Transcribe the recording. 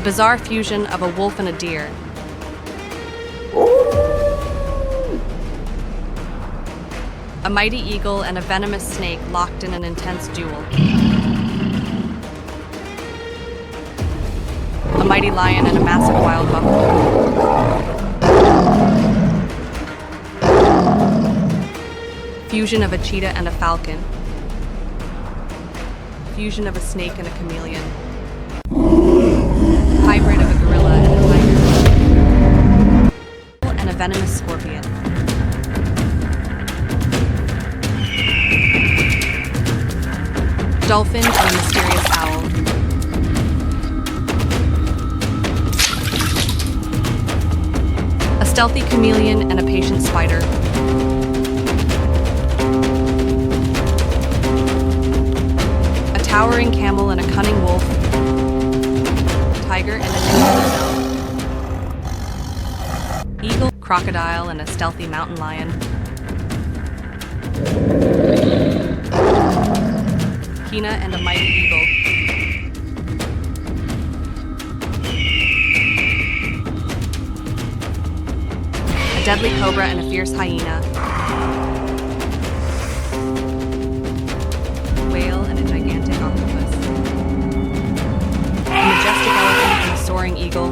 bizarre fusion of a wolf and a deer. A mighty eagle and a venomous snake locked in an intense duel. A mighty lion and a massive wild buffalo. Fusion of a cheetah and a falcon. Fusion of a snake and a chameleon. Hybrid of a gorilla and a tiger. And a venomous scorpion. Dolphin and a mysterious owl. A stealthy chameleon and a patient spider. A towering camel and a cunning wolf. Tiger and a nimble gazelle. Eagle, crocodile, and a stealthy mountain lion. Hyena and a mighty eagle. A deadly cobra and a fierce hyena. A whale and a gigantic octopus. A majestic elephant and a soaring eagle.